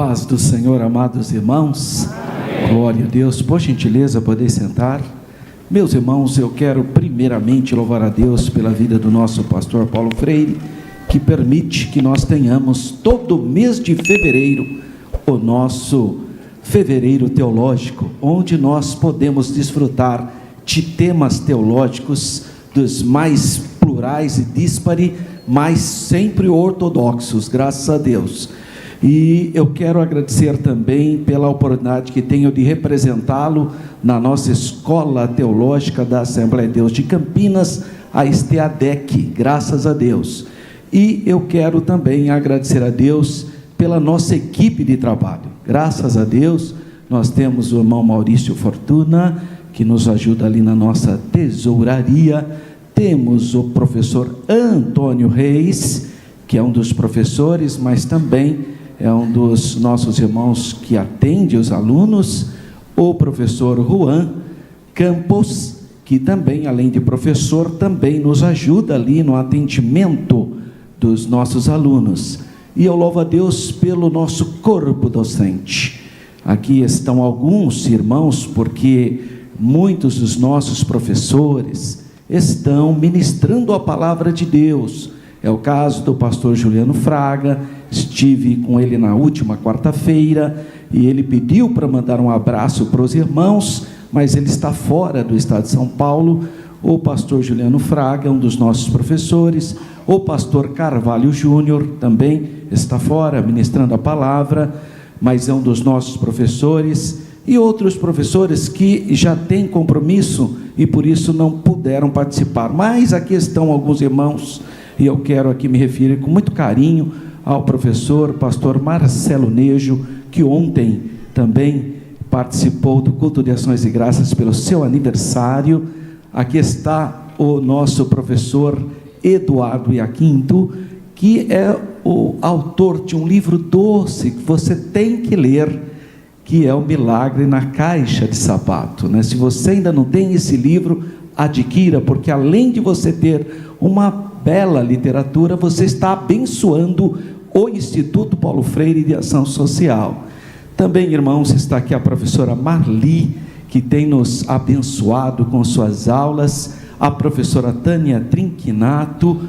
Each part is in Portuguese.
paz do Senhor, amados irmãos. Amém. Glória a Deus. Por gentileza, poder sentar. Meus irmãos, eu quero primeiramente louvar a Deus pela vida do nosso pastor Paulo Freire, que permite que nós tenhamos todo mês de fevereiro o nosso fevereiro teológico, onde nós podemos desfrutar de temas teológicos dos mais plurais e díspare, mas sempre ortodoxos, graças a Deus. E eu quero agradecer também pela oportunidade que tenho de representá-lo na nossa Escola Teológica da Assembleia de Deus de Campinas, a STADEC, graças a Deus. E eu quero também agradecer a Deus pela nossa equipe de trabalho. Graças a Deus, nós temos o irmão Maurício Fortuna, que nos ajuda ali na nossa tesouraria. Temos o professor Antônio Reis, que é um dos professores, mas também é um dos nossos irmãos que atende os alunos, o professor Juan Campos, que também, além de professor, também nos ajuda ali no atendimento dos nossos alunos. E eu louvo a Deus pelo nosso corpo docente. Aqui estão alguns irmãos, porque muitos dos nossos professores estão ministrando a palavra de Deus. É o caso do pastor Juliano Fraga. Estive com ele na última quarta-feira e ele pediu para mandar um abraço para os irmãos, mas ele está fora do estado de São Paulo. O pastor Juliano Fraga é um dos nossos professores. O pastor Carvalho Júnior também está fora, ministrando a palavra, mas é um dos nossos professores. E outros professores que já têm compromisso e por isso não puderam participar. Mas aqui estão alguns irmãos, e eu quero aqui me referir com muito carinho ao professor, pastor Marcelo Nejo, que ontem também participou do culto de ações de graças pelo seu aniversário. Aqui está o nosso professor Eduardo Iaquinto, que é o autor de um livro doce que você tem que ler, que é o Milagre na Caixa de Sapato, né? Se você ainda não tem esse livro, adquira, porque além de você ter uma bela literatura, você está abençoando o Instituto Paulo Freire de Ação Social. Também, irmãos, está aqui a professora Marli, que tem nos abençoado com suas aulas, a professora Tânia Trinquinato,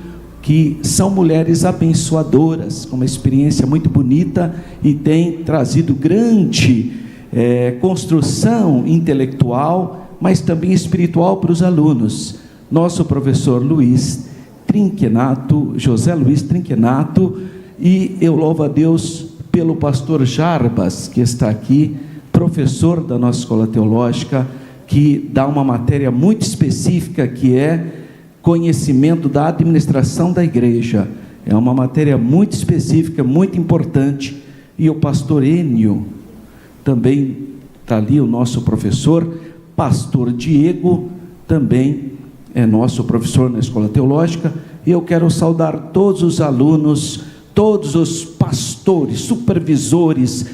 que são mulheres abençoadoras, com uma experiência muito bonita e tem trazido grande construção intelectual, mas também espiritual para os alunos. Nosso professor Luiz Trinquinato, José Luiz Trinquinato, e eu louvo a Deus pelo pastor Jarbas, que está aqui, professor da nossa escola teológica, que dá uma matéria muito específica, que é conhecimento da administração da igreja. É uma matéria muito específica, muito importante. E o pastor Enio, também está ali o nosso professor, pastor Diego, também é nosso professor na escola teológica. E eu quero saudar todos os alunos, todos os pastores, supervisores,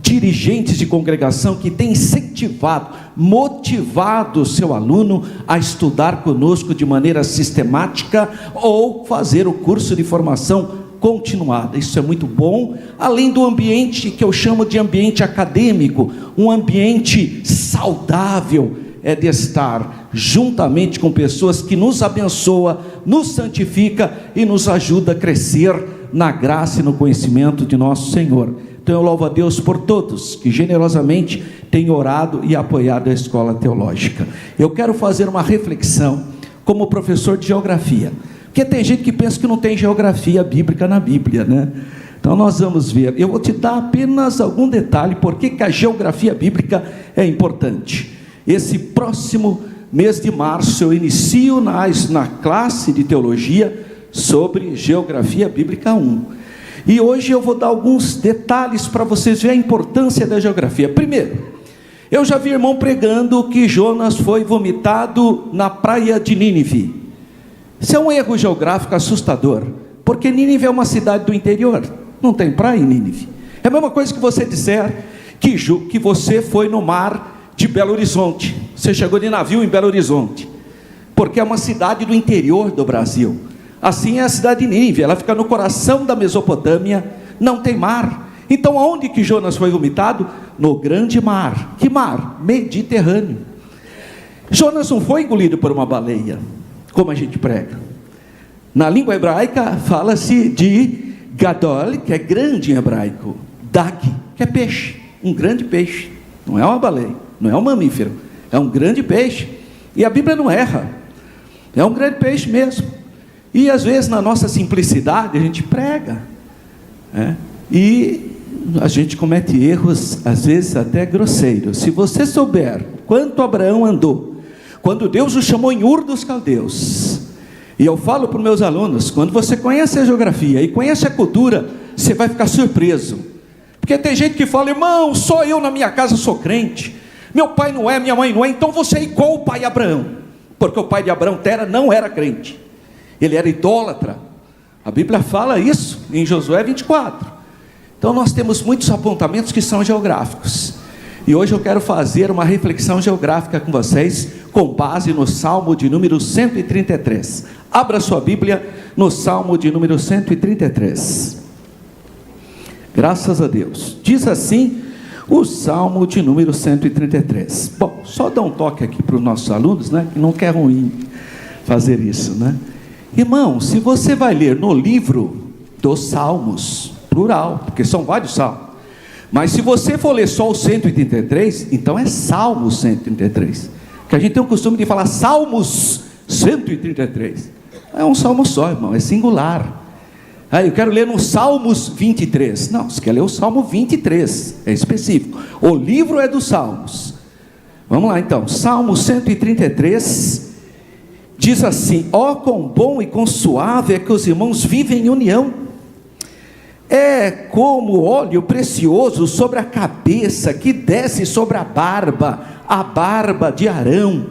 dirigentes de congregação que têm incentivado, motivado o seu aluno a estudar conosco de maneira sistemática ou fazer o curso de formação continuada. Isso é muito bom, além do ambiente que eu chamo de ambiente acadêmico, um ambiente saudável, é de estar juntamente com pessoas que nos abençoa, nos santifica e nos ajuda a crescer na graça e no conhecimento de nosso Senhor. Então eu louvo a Deus por todos que generosamente têm orado e apoiado a escola teológica. Eu quero fazer uma reflexão como professor de geografia, porque tem gente que pensa que não tem geografia bíblica na Bíblia, né? Então nós vamos ver, eu vou te dar apenas algum detalhe, porque que a geografia bíblica é importante. Esse próximo mês de março eu inicio na classe de teologia sobre geografia bíblica 1. E hoje eu vou dar alguns detalhes para vocês verem a importância da geografia. Primeiro, eu já vi irmão pregando que Jonas foi vomitado na praia de Nínive. Isso é um erro geográfico assustador, porque Nínive é uma cidade do interior, não tem praia em Nínive. É a mesma coisa que você disser que você foi no mar de Belo Horizonte, você chegou de navio em Belo Horizonte, porque é uma cidade do interior do Brasil. Assim é a cidade de Nínive, ela fica no coração da Mesopotâmia, não tem mar, Então aonde que Jonas foi vomitado? No grande mar. Que mar? Mediterrâneo. Jonas não foi engolido por uma baleia, como a gente prega. Na língua hebraica fala-se de gadol, que é grande em hebraico, dag, que é peixe, um grande peixe. Não é uma baleia, não é um mamífero, é um grande peixe. E a Bíblia não erra, é um grande peixe mesmo. E às vezes na nossa simplicidade a gente prega, e a gente comete erros, às vezes até grosseiros. Se você souber quanto Abraão andou, quando Deus o chamou em Ur dos Caldeus, e eu falo para os meus alunos, quando você conhece a geografia e conhece a cultura, você vai ficar surpreso, porque tem gente que fala: irmão, só eu na minha casa sou crente, meu pai não é, minha mãe não é, então você é igual o pai Abraão, porque o pai de Abraão, Tera, não era crente, ele era idólatra. A Bíblia fala isso em Josué 24. Então nós temos muitos apontamentos que são geográficos, e hoje eu quero fazer uma reflexão geográfica com vocês, com base no Salmo de número 133. Abra sua Bíblia no Salmo de número 133. Graças a Deus. Diz assim o Salmo de número 133. Bom, só dar um toque aqui para os nossos alunos, que não quer ruim fazer isso, Irmão, se você vai ler no livro dos Salmos, plural, porque são vários salmos, mas se você for ler só o 133, então é Salmo 133, que a gente tem o costume de falar Salmos 133, é um salmo só, irmão, é singular. Eu quero ler no Salmos 23, não, você quer ler o Salmo 23, é específico, o livro é dos Salmos. Vamos lá então, Salmo 133, diz assim: ó, quão bom e quão suave é que os irmãos vivem em união, é como óleo precioso sobre a cabeça, que desce sobre a barba de Arão,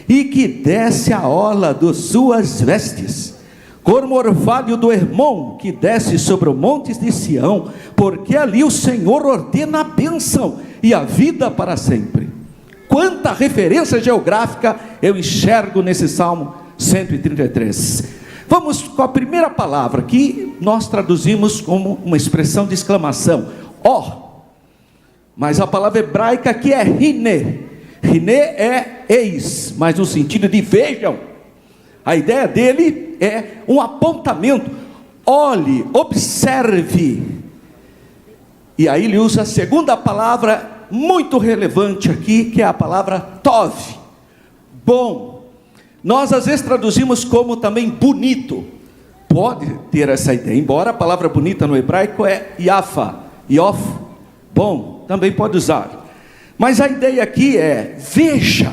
e que desce a orla das suas vestes, como orvalho do Hermon, que desce sobre os montes de Sião, porque ali o Senhor ordena a bênção e a vida para sempre. Quanta referência geográfica eu enxergo nesse Salmo 133. Vamos com a primeira palavra, que nós traduzimos como uma expressão de exclamação, ó, mas a palavra hebraica aqui é rine. Rine é eis, mas no sentido de vejam. A ideia dele é um apontamento, olhe, observe. E aí ele usa a segunda palavra muito relevante aqui, que é a palavra tov, bom. Nós às vezes traduzimos como também bonito, pode ter essa ideia, embora a palavra bonita no hebraico é yafa, yof, bom, também pode usar, mas a ideia aqui é: veja,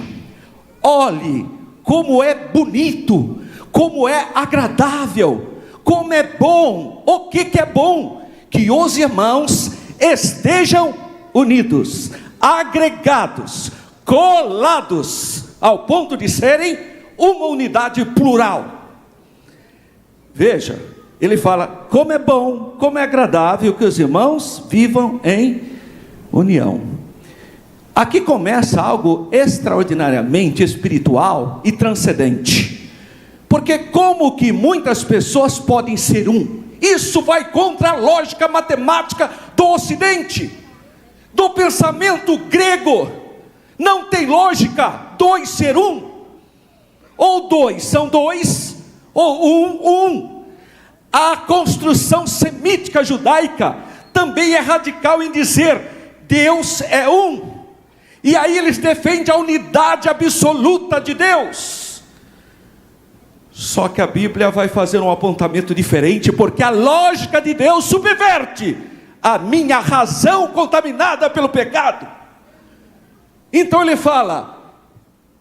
olhe, como é bonito, como é agradável, como é bom. O que é bom? Que os irmãos estejam unidos, agregados, colados, ao ponto de serem uma unidade plural. Veja, ele fala: como é bom, como é agradável que os irmãos vivam em união. Aqui começa algo extraordinariamente espiritual e transcendente, porque como que muitas pessoas podem ser um? Isso vai contra a lógica matemática do Ocidente, do pensamento grego. Não tem lógica dois ser um, ou dois são dois, ou um. A construção semítica judaica também é radical em dizer: Deus é um. E aí eles defendem a unidade absoluta de Deus. Só que a Bíblia vai fazer um apontamento diferente, porque a lógica de Deus subverte a minha razão contaminada pelo pecado. Então ele fala: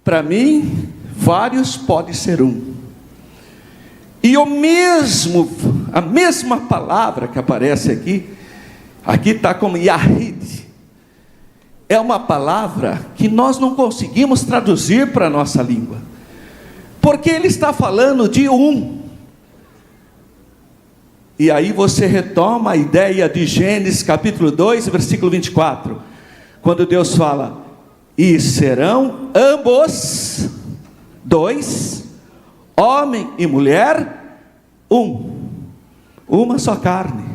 para mim, vários pode ser um. E a mesma palavra que aparece aqui está como Yahid, é uma palavra que nós não conseguimos traduzir para a nossa língua, porque ele está falando de um. E aí você retoma a ideia de Gênesis capítulo 2, versículo 24, quando Deus fala: e serão ambos dois, homem e mulher, uma só carne.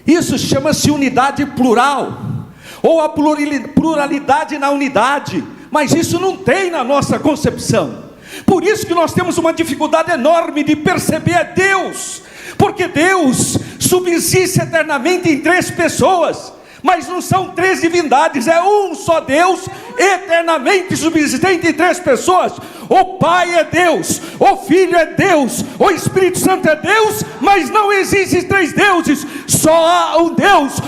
Isso chama-se unidade plural, ou a pluralidade na unidade, mas isso não tem na nossa concepção. Por isso que nós temos uma dificuldade enorme de perceber a Deus, porque Deus subsiste eternamente em 3 pessoas, mas não são 3 divindades, é um só Deus, eternamente subsistente em 3 pessoas. O Pai é Deus, o Filho é Deus, o Espírito Santo é Deus, mas não existem 3 deuses, só há um Deus.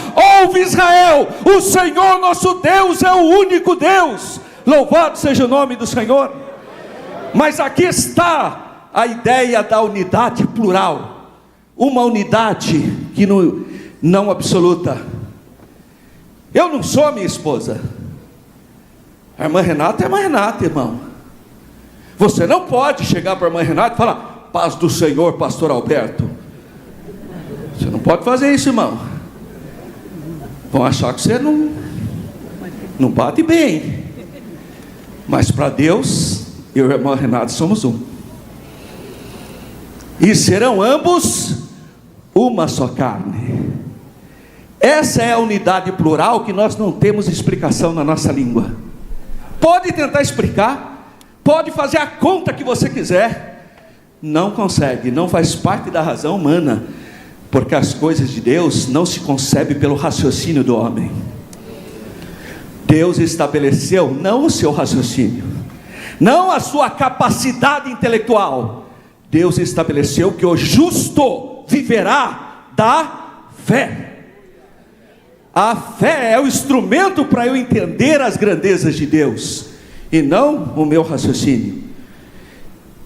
Ouve Israel, o Senhor nosso Deus é o único Deus, louvado seja o nome do Senhor. Mas aqui está a ideia da unidade plural, uma unidade que não absoluta. Eu não sou a minha esposa, a irmã Renata é a irmã Renata, irmão. Você não pode chegar para a irmã Renata e falar: paz do Senhor, pastor Alberto. Você não pode fazer isso, irmão. Vão achar que você não bate bem. Mas para Deus, eu e a irmã Renata somos um. E serão ambos uma só carne. Essa é a unidade plural que nós não temos explicação na nossa língua. Pode tentar explicar, pode fazer a conta que você quiser, não consegue, não faz parte da razão humana, porque as coisas de Deus não se concebem pelo raciocínio do homem. Deus estabeleceu não o seu raciocínio, não a sua capacidade intelectual. Deus estabeleceu que o justo viverá da fé. A fé é o instrumento para eu entender as grandezas de Deus, e não o meu raciocínio.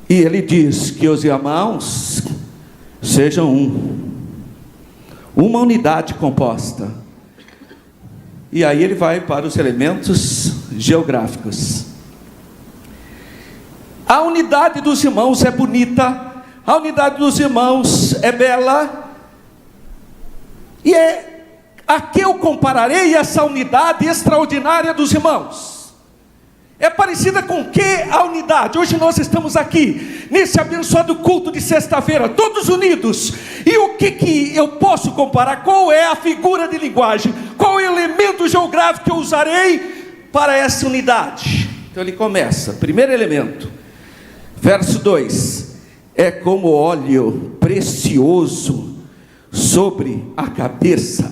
E ele diz que os irmãos sejam uma unidade composta. E aí ele vai para os elementos geográficos. A unidade dos irmãos é bonita, a unidade dos irmãos é bela, e a que eu compararei essa unidade extraordinária dos irmãos? É parecida com que a unidade? Hoje nós estamos aqui, nesse abençoado culto de sexta-feira, todos unidos. E o que eu posso comparar? Qual é a figura de linguagem? Qual é o elemento geográfico que eu usarei para essa unidade? Então ele começa, primeiro elemento, verso 2: é como óleo precioso sobre a cabeça,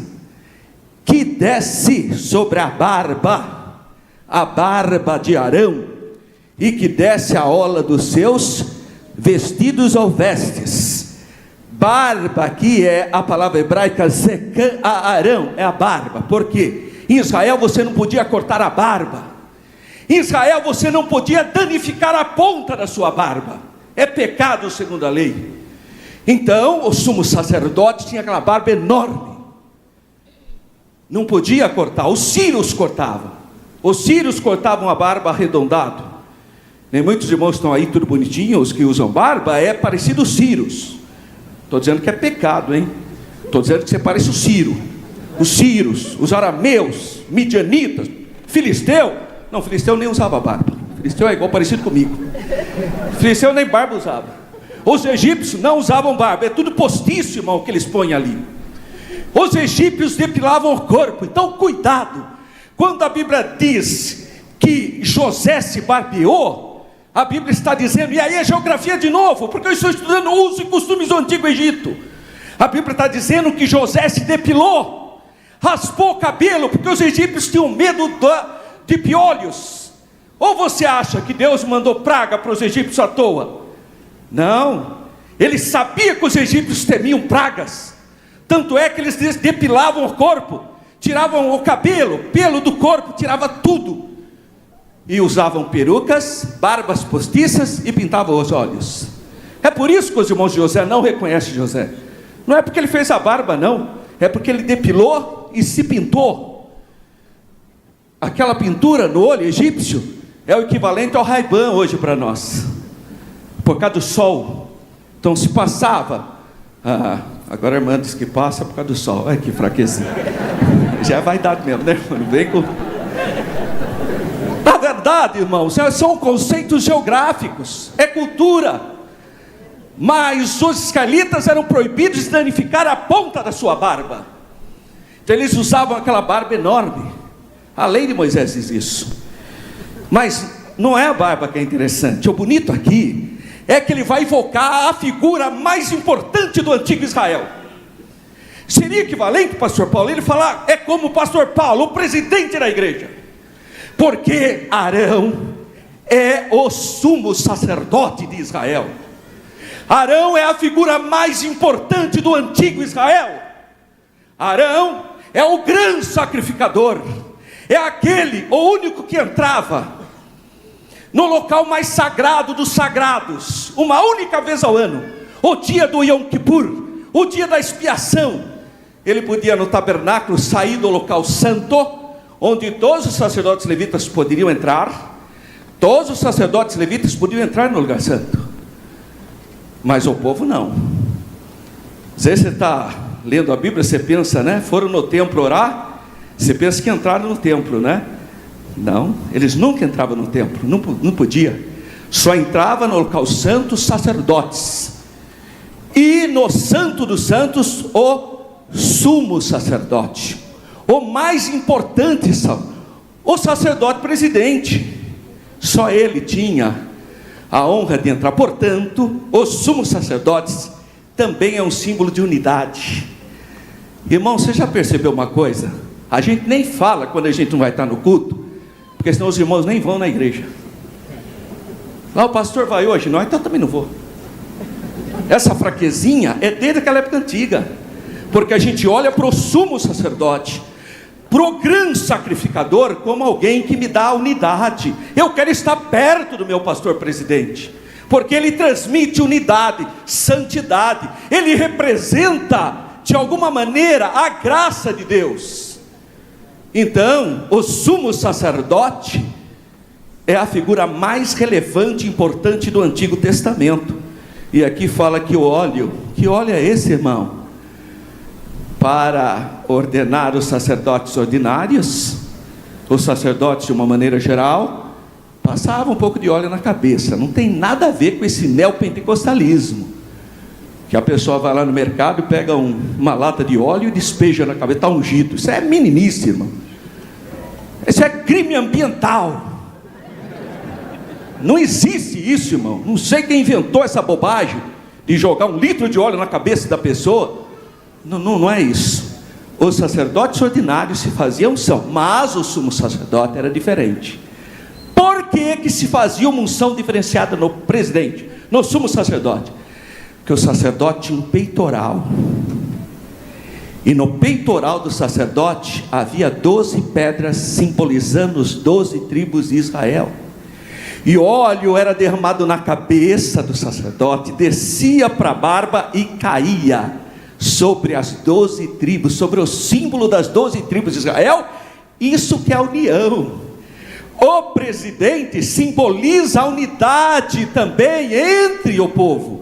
que desce sobre a barba de Arão, e que desce a orla dos seus vestidos ou vestes. Barba aqui é a palavra hebraica zekan a Arão, é a barba. Por quê? Em Israel você não podia cortar a barba. Em Israel você não podia danificar a ponta da sua barba. É pecado segundo a lei. Então o sumo sacerdote tinha aquela barba enorme, não podia cortar. Os sírios cortavam. Os sírios cortavam a barba arredondado. Nem muitos irmãos estão aí tudo bonitinho, os que usam barba é parecido aos sírios. Estou dizendo que é pecado, hein? Estou dizendo que você parece o Ciro. Os sírios, os arameus, midianitas, filisteu. Não, filisteu nem usava barba. Filisteu é igual, parecido comigo. Filisteu nem barba usava. Os egípcios não usavam barba. É tudo postiço, irmão, que eles põem ali. Os egípcios depilavam o corpo. Então cuidado. Quando a Bíblia diz que José se barbeou, a Bíblia está dizendo, e aí é geografia de novo, porque eu estou estudando usos e costumes do Antigo Egito. A Bíblia está dizendo que José se depilou, raspou o cabelo, porque os egípcios tinham medo de piolhos. Ou você acha que Deus mandou praga para os egípcios à toa? Não, ele sabia que os egípcios temiam pragas, tanto é que eles depilavam o corpo, tiravam o cabelo, pelo do corpo, tirava tudo, e usavam perucas, barbas postiças e pintavam os olhos. É por isso que os irmãos de José não reconhecem José. Não é porque ele fez a barba, não, é porque ele depilou e se pintou. Aquela pintura no olho egípcio é o equivalente ao Ray-Ban hoje para nós, por causa do sol. Então se passava, agora a irmã diz que passa por causa do sol. Olha que fraquezinha. Já é vaidade mesmo, né? Não vem com... Na verdade, irmãos, são conceitos geográficos, é cultura. Mas os israelitas eram proibidos de danificar a ponta da sua barba. Então eles usavam aquela barba enorme. A lei de Moisés diz isso. Mas não é a barba que é interessante. O bonito aqui é que ele vai evocar a figura mais importante do antigo Israel. Seria equivalente, pastor Paulo, ele falar, é como o pastor Paulo, o presidente da igreja, porque Arão é o sumo sacerdote de Israel. Arão é a figura mais importante do antigo Israel. Arão é o grande sacrificador, é aquele, o único que entrava no local mais sagrado dos sagrados, uma única vez ao ano, o dia do Yom Kippur, o dia da expiação. Ele podia no tabernáculo sair do local santo, onde todos os sacerdotes levitas poderiam entrar, todos os sacerdotes levitas podiam entrar no lugar santo, mas o povo não. Às vezes você está lendo a Bíblia, você pensa, né? Foram no templo orar, você pensa que entraram no templo, né? Não, eles nunca entravam no templo, não podia. Só entrava no local santo os sacerdotes, e no santo dos santos o sumo sacerdote, o mais importante, o sacerdote presidente. Só ele tinha a honra de entrar. Portanto, os sumos sacerdotes também é um símbolo de unidade. Irmão, você já percebeu uma coisa? A gente nem fala quando a gente não vai estar no culto, porque senão os irmãos nem vão na igreja. Lá o pastor vai hoje, não, então eu também não vou. Essa fraquezinha é desde aquela época antiga, porque a gente olha para o sumo sacerdote, para o grande sacrificador, como alguém que me dá unidade. Eu quero estar perto do meu pastor presidente, porque ele transmite unidade, santidade, ele representa de alguma maneira a graça de Deus. Então o sumo sacerdote é a figura mais relevante e importante do Antigo Testamento. E aqui fala que que óleo é esse, irmão? Para ordenar os sacerdotes ordinários. Os sacerdotes, de uma maneira geral, passavam um pouco de óleo na cabeça. Não tem nada a ver com esse neopentecostalismo, que a pessoa vai lá no mercado e pega uma lata de óleo e despeja na cabeça, está ungido. Isso é meninice, irmão. Isso é crime ambiental. Não existe isso, irmão. Não sei quem inventou essa bobagem de jogar 1 litro de óleo na cabeça da pessoa. Não é isso. Os sacerdotes ordinários se faziam unção, mas o sumo sacerdote era diferente. Por que se fazia uma unção diferenciada no presidente, no sumo sacerdote? Porque o sacerdote tinha um peitoral, e no peitoral do sacerdote havia 12 pedras simbolizando os 12 tribos de Israel. E óleo era derramado na cabeça do sacerdote, descia para a barba e caía sobre as 12 tribos, sobre o símbolo das 12 tribos de Israel. Isso que é a união. O presidente simboliza a unidade também entre o povo.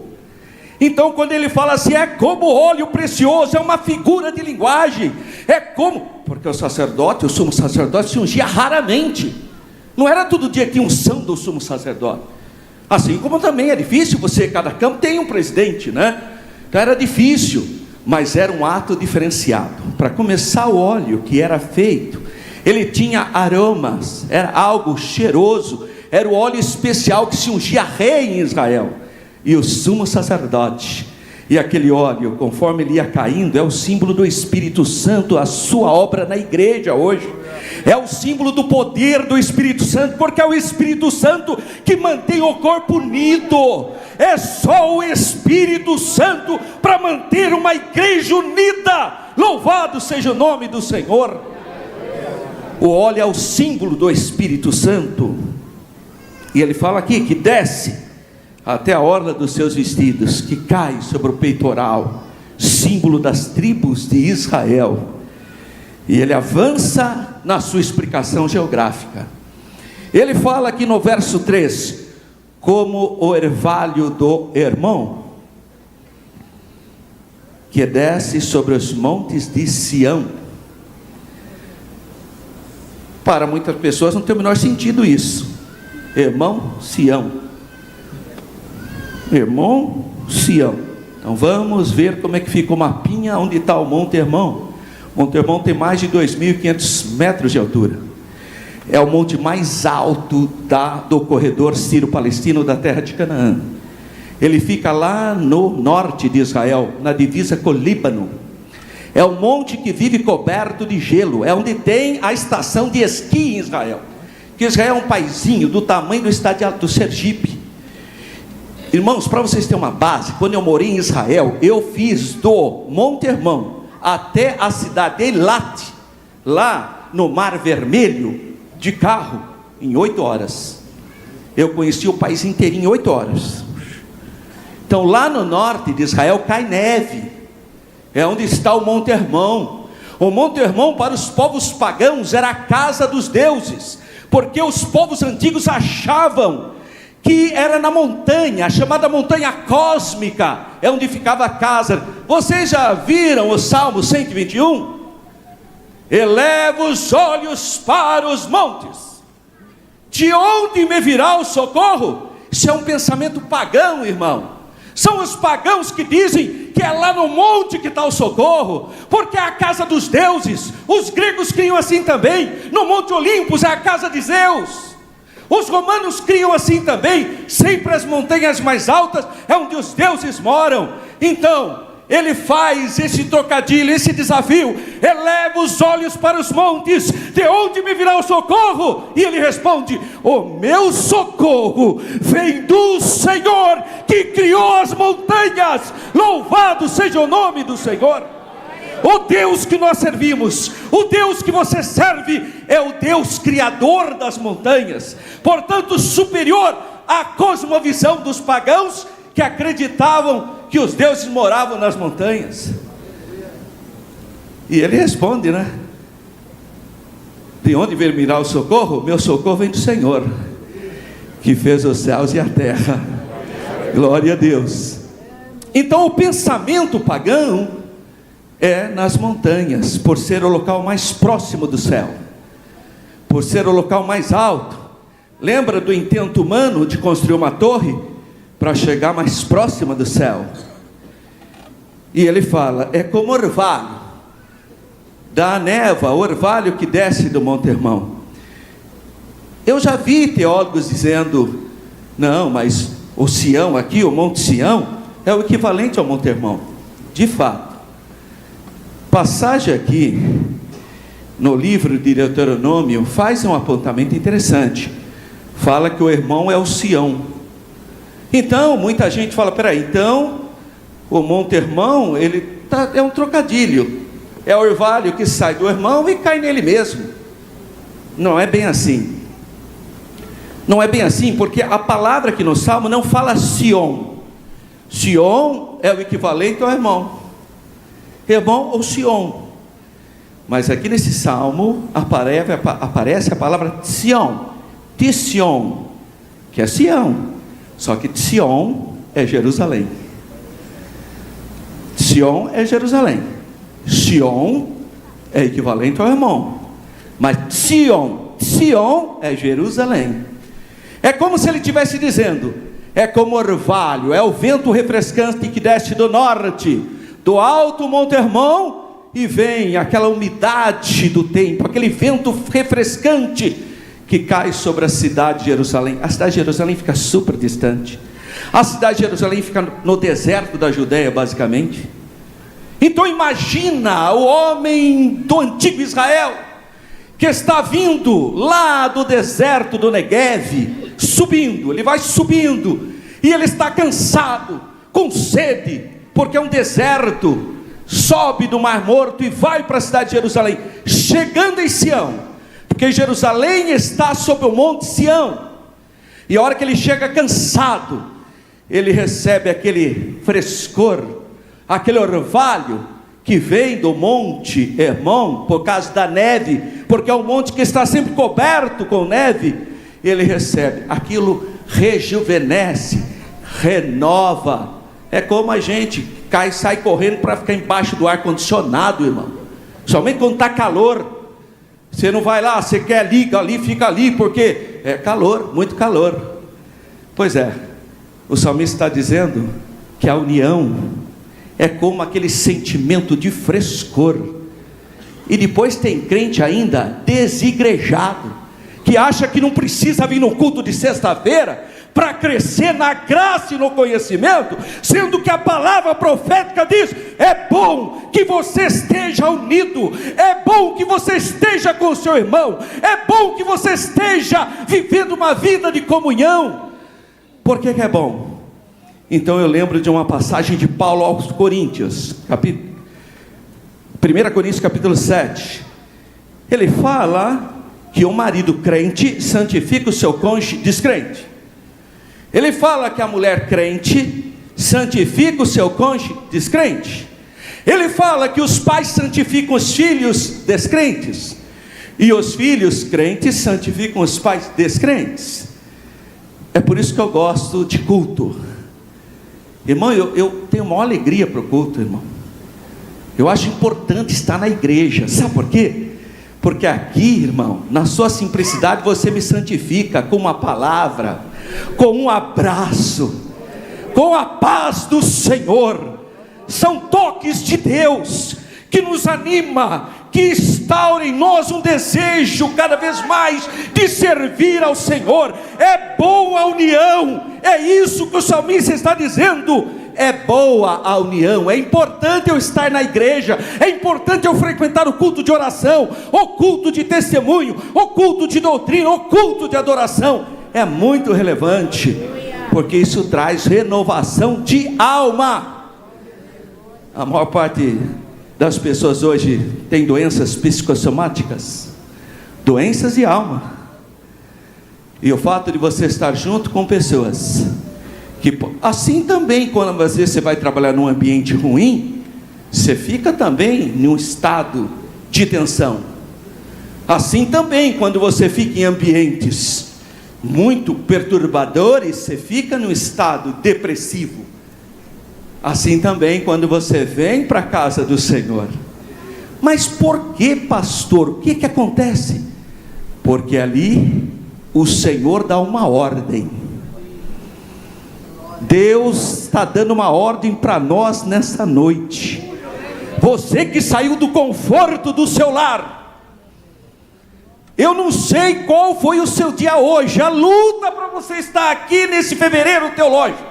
Então quando ele fala assim, é como óleo precioso, é uma figura de linguagem. É como, porque o sacerdote, o sumo sacerdote se ungia raramente. Não era todo dia que tinha unção do sumo sacerdote. Assim como também é difícil, cada campo tem um presidente, né? Então era difícil, mas era um ato diferenciado. Para começar, o óleo que era feito, ele tinha aromas, era algo cheiroso, era o óleo especial que se ungia rei em Israel, e o sumo sacerdote. E aquele óleo, conforme ele ia caindo, é o símbolo do Espírito Santo, a sua obra na igreja hoje. É o símbolo do poder do Espírito Santo, porque é o Espírito Santo que mantém o corpo unido. É só o Espírito Santo para manter uma igreja unida. Louvado seja o nome do Senhor. O óleo é o símbolo do Espírito Santo, e ele fala aqui que desce até a orla dos seus vestidos, que cai sobre o peitoral, símbolo das tribos de Israel. E ele avança na sua explicação geográfica. Ele fala aqui no verso 3, como o orvalho do Hermon, que desce sobre os montes de Sião. Para muitas pessoas não tem o menor sentido isso. Hermon, Sião. Hermon, Sião. Então vamos ver como é que fica o mapinha onde está o Monte Hermon. Monte Hermon tem mais de 2.500 metros de altura. É o monte mais alto do corredor sírio-palestino da terra de Canaã. Ele fica lá no norte de Israel, na divisa com o Líbano. É um monte que vive coberto de gelo. É onde tem a estação de esqui em Israel. Que Israel é um paizinho do tamanho do estado do Sergipe. Irmãos, para vocês terem uma base, quando eu morei em Israel, eu fiz do Monte Hermon até a cidade de Eilat, lá no Mar Vermelho, de carro, em 8 horas. Eu conheci o país inteirinho em 8 horas. Então lá no norte de Israel cai neve. É onde está o Monte Hermon. O Monte Hermon para os povos pagãos era a casa dos deuses, porque os povos antigos achavam que era na montanha, a chamada montanha cósmica, é onde ficava a casa. Vocês já viram o Salmo 121? Eleva os olhos para os montes, de onde me virá o socorro? Isso é um pensamento pagão, irmão. São os pagãos que dizem que é lá no monte que está o socorro, porque é a casa dos deuses. Os gregos criam assim também. No Monte Olympus é a casa de Zeus. Os romanos criam assim também. Sempre as montanhas mais altas é onde os deuses moram. Então ele faz esse trocadilho, esse desafio: eleva os olhos para os montes, de onde me virá o socorro? E ele responde: o meu socorro vem do Senhor, que criou as montanhas. Louvado seja o nome do Senhor. O Deus que nós servimos, o Deus que você serve, é o Deus criador das montanhas, portanto superior à cosmovisão dos pagãos, que acreditavam que os deuses moravam nas montanhas. E ele responde, né? De onde virá o socorro? Meu socorro vem do Senhor, que fez os céus e a terra. Glória a Deus. Então o pensamento pagão é nas montanhas, por ser o local mais próximo do céu, por ser o local mais alto. Lembra do intento humano de construir uma torre para chegar mais próxima do céu? E ele fala: é como orvalho da névoa, o orvalho que desce do Monte Hermon. Eu já vi teólogos dizendo: não, mas o Sião aqui, o Monte Sião, é o equivalente ao Monte Hermon. De fato, passagem aqui no livro de Deuteronômio faz um apontamento interessante. Fala que o Hermon é o Sião. Então muita gente fala: peraí, então o Monte Hermon é um trocadilho, é o orvalho que sai do Hermon e cai nele mesmo. Não é bem assim. Não é bem assim, porque a palavra aqui no Salmo não fala Sion. Sion é o equivalente ao Hermon. Hermon ou Sion. Mas aqui nesse Salmo aparece a palavra Sion, Sion, que é Sião. Só que Sion é Jerusalém. Sion é Jerusalém. Sion é equivalente ao Hermon. Mas Sion é Jerusalém. É como se ele estivesse dizendo: é como orvalho, é o vento refrescante que desce do norte, do alto Monte Hermon, e vem aquela umidade do tempo, aquele vento refrescante que cai sobre a cidade de Jerusalém. A cidade de Jerusalém fica super distante. A cidade de Jerusalém fica no deserto da Judeia, basicamente. Então imagina o homem do antigo Israel, que está vindo lá do deserto do Negueve, subindo, ele vai subindo, e ele está cansado, com sede, porque é um deserto. Sobe do Mar Morto e vai para a cidade de Jerusalém, chegando em Sião, porque Jerusalém está sob o monte Sião. E a hora que ele chega cansado, ele recebe aquele frescor, aquele orvalho que vem do Monte Hermon, por causa da neve, porque é um monte que está sempre coberto com neve. Ele recebe, aquilo rejuvenesce, renova. É como a gente sai correndo para ficar embaixo do ar-condicionado, irmão. Somente quando está calor. Você não vai lá, você quer liga ali, fica ali, porque é calor, muito calor. Pois é, o salmista está dizendo que a união é como aquele sentimento de frescor E depois tem crente ainda desigrejado, que acha que não precisa vir no culto de sexta-feira para crescer na graça e no conhecimento, sendo que a palavra profética diz: é bom que você esteja unido, é bom que você esteja com o seu irmão, é bom que você esteja vivendo uma vida de comunhão. Por que é bom? Então eu lembro de uma passagem de Paulo aos Coríntios, 1 Coríntios capítulo 7, ele fala que o marido crente santifica o seu cônjuge descrente. Ele fala que a mulher crente santifica o seu cônjuge descrente. Ele fala que os pais santificam os filhos descrentes, e os filhos crentes santificam os pais descrentes. É por isso que eu gosto de culto. Irmão, eu tenho maior alegria para o culto, irmão. Eu acho importante estar na igreja. Sabe por quê? Porque aqui, irmão, na sua simplicidade, você me santifica com uma palavra, com um abraço, com a paz do Senhor. São toques de Deus que nos anima, que instaura em nós um desejo cada vez mais de servir ao Senhor. É boa a união, é isso que o salmista está dizendo. É boa a união, é importante eu estar na igreja, é importante eu frequentar o culto de oração, o culto de testemunho, o culto de doutrina, o culto de adoração. É muito relevante, porque isso traz renovação de alma. A maior parte das pessoas hoje tem doenças psicossomáticas, doenças de alma. E o fato de você estar junto com pessoas que, assim também, quando às vezes você vai trabalhar num ambiente ruim, você fica também num estado de tensão. Assim também, quando você fica em ambientes muito perturbadores, você fica num estado depressivo. Assim também, quando você vem para a casa do Senhor. Mas por que, pastor? O que acontece? Porque ali o Senhor dá uma ordem. Deus está dando uma ordem para nós nessa noite. Você que saiu do conforto do seu lar, eu não sei qual foi o seu dia hoje, a luta para você estar aqui nesse fevereiro teológico.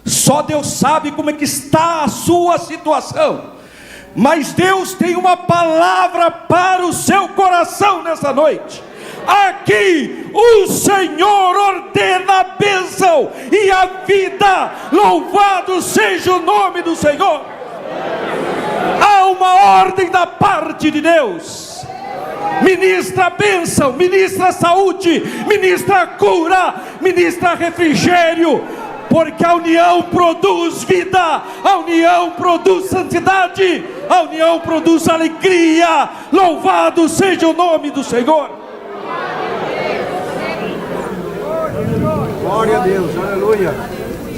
Só Deus sabe como é que está a sua situação, mas Deus tem uma palavra para o seu coração nessa noite. Aqui o Senhor ordena a bênção e a vida. Louvado seja o nome do Senhor. Há uma ordem da parte de Deus. Ministra a bênção, ministra a saúde, ministra a cura, ministra refrigério, porque a união produz vida, a união produz santidade, a união produz alegria. Louvado seja o nome do Senhor. Glória a Deus, aleluia.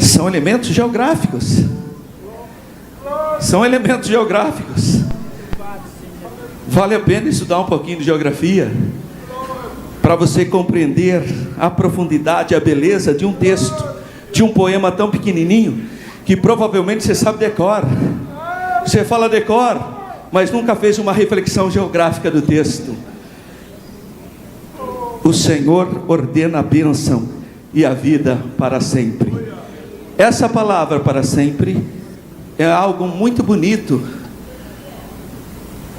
São elementos geográficos. São elementos geográficos. Vale a pena estudar um pouquinho de geografia, para você compreender a profundidade, a beleza de um texto, de um poema tão pequenininho, que provavelmente você sabe decor. Você fala decor, mas nunca fez uma reflexão geográfica do texto. O Senhor ordena a bênção e a vida para sempre. Essa palavra para sempre é algo muito bonito.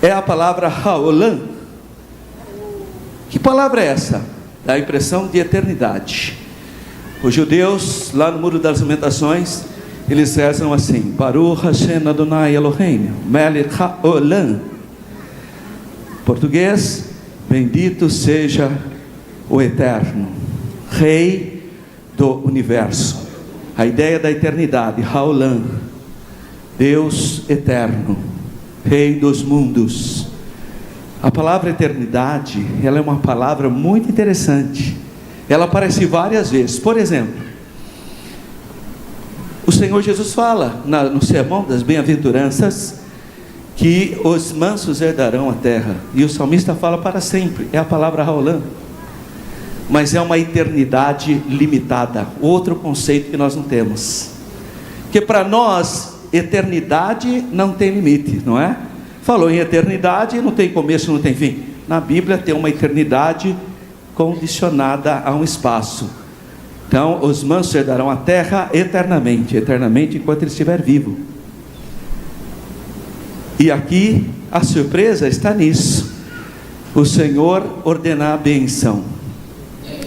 É a palavra Haolam. Que palavra é essa? Dá a impressão de eternidade. Os judeus, lá no Muro das Lamentações, eles rezam assim: Baruch Hashem Adonai Eloheinu Melech Haolam. Português: bendito seja o Eterno, Rei do Universo. A ideia da eternidade, Haolam, Deus eterno, Rei dos mundos. A palavra eternidade, ela é uma palavra muito interessante. Ela aparece várias vezes. Por exemplo, o Senhor Jesus fala no sermão das bem-aventuranças que os mansos herdarão a terra, e o salmista fala para sempre. É a palavra Haolam, mas é uma eternidade limitada. Outro conceito que nós não temos, que para nós eternidade não tem limite, não é? Falou em eternidade, não tem começo, não tem fim. Na Bíblia tem uma eternidade condicionada a um espaço. Então, os mansos herdarão a terra eternamente, eternamente enquanto ele estiver vivo. E aqui a surpresa está nisso: o Senhor ordenar a bênção,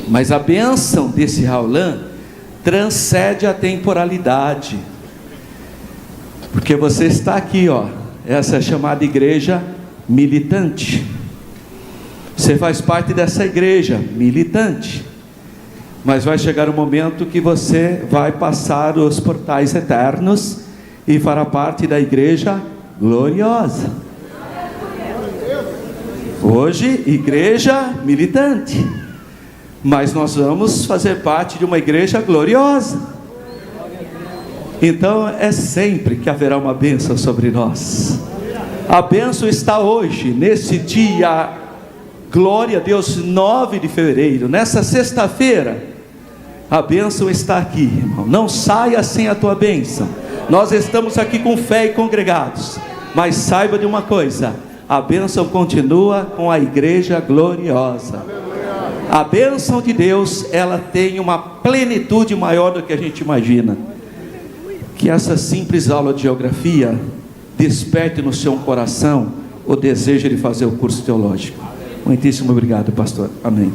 mas a bênção desse Raulã transcende a temporalidade, porque você está aqui, ó, essa é chamada igreja militante. Você faz parte dessa igreja militante, mas vai chegar um momento que você vai passar os portais eternos e fará parte da igreja gloriosa. Hoje, igreja militante, mas nós vamos fazer parte de uma igreja gloriosa. Então é sempre que haverá uma bênção sobre nós. A bênção está hoje, nesse dia, glória a Deus, 9 de fevereiro, nessa sexta-feira. A bênção está aqui, irmão. Não saia sem a tua bênção. Nós estamos aqui com fé e congregados, mas saiba de uma coisa: a bênção continua com a igreja gloriosa. A bênção de Deus, ela tem uma plenitude maior do que a gente imagina. Que essa simples aula de geografia desperte no seu coração o desejo de fazer o curso teológico. Muitíssimo obrigado, pastor. Amém.